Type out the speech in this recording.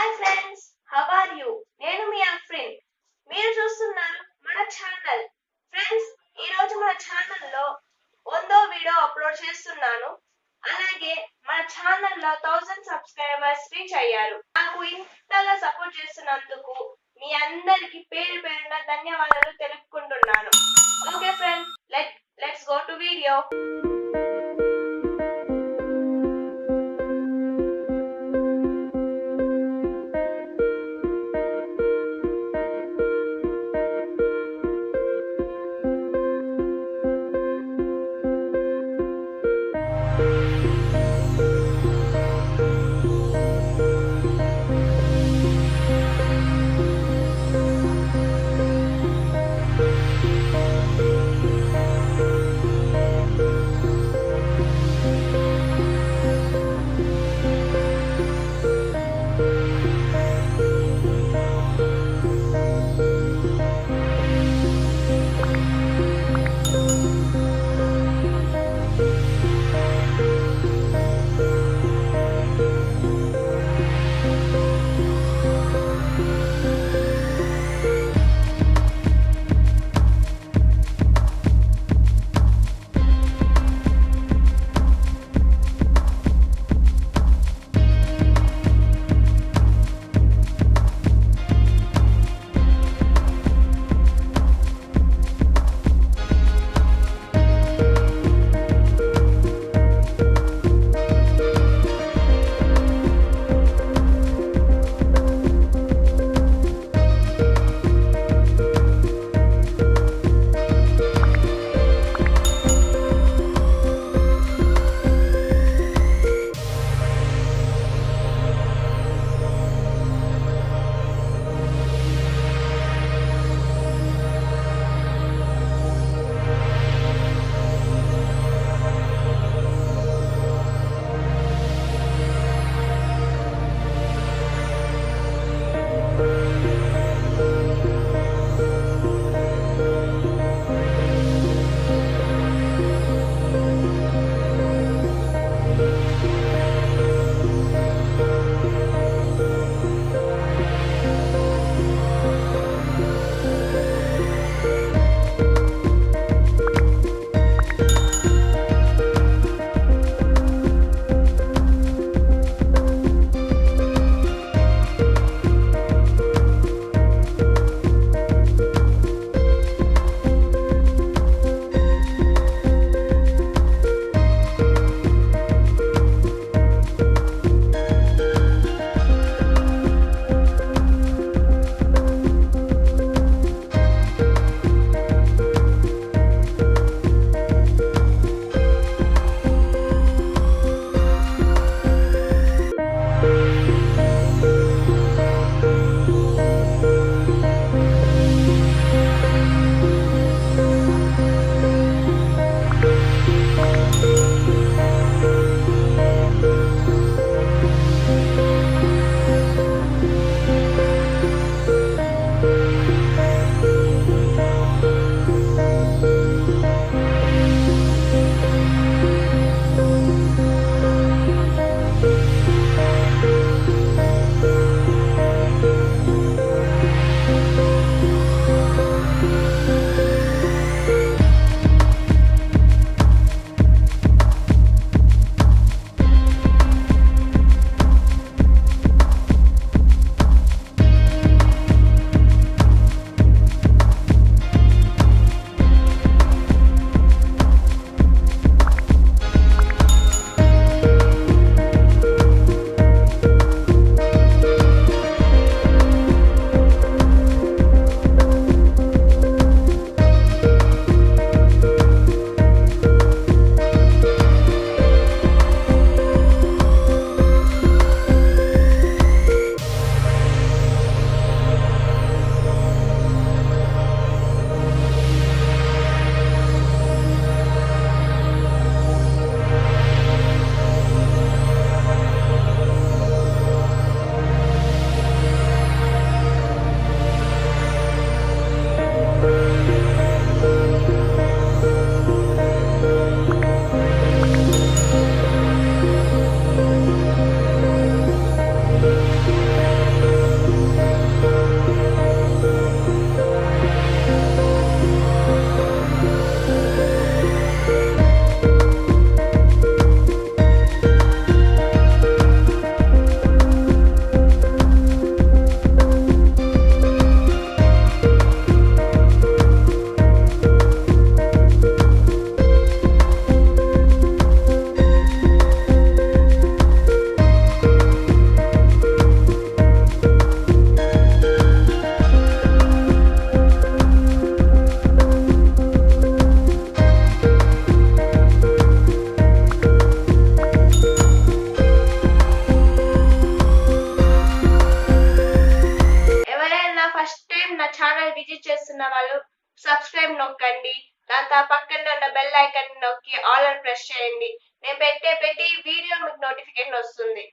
Hi friends, how are you? నేను మీ AFRIN. మీరు చూస్తున్నారు మన ఛానల్. ఫ్రెండ్స్, ఈ రోజు మన ఛానల్లో 100వ వీడియో అప్లోడ్ చేస్తున్నాను. అలాగే మన ఛానల్లో 1000 సబ్స్క్రైబర్స్ రీచ్ అయ్యారు. నాకు ఇంతగా సపోర్ట్ చేస్తున్నందుకు మీ అందరికి పేరు పేరున ధన్యవాదాలు తెలుపుకుంటున్నాను. Okay friends, let's go to video. Visit చేస్తున్న వాళ్ళు సబ్స్క్రైబ్ నొక్కండి. దాని పక్కనే ఉన్న బెల్ ఐకాన్ నొక్కి ఆల్ అని ప్రెస్ చేయండి. నేను పెట్టే ప్రతి వీడియో మీకు నోటిఫికేషన్ వస్తుంది.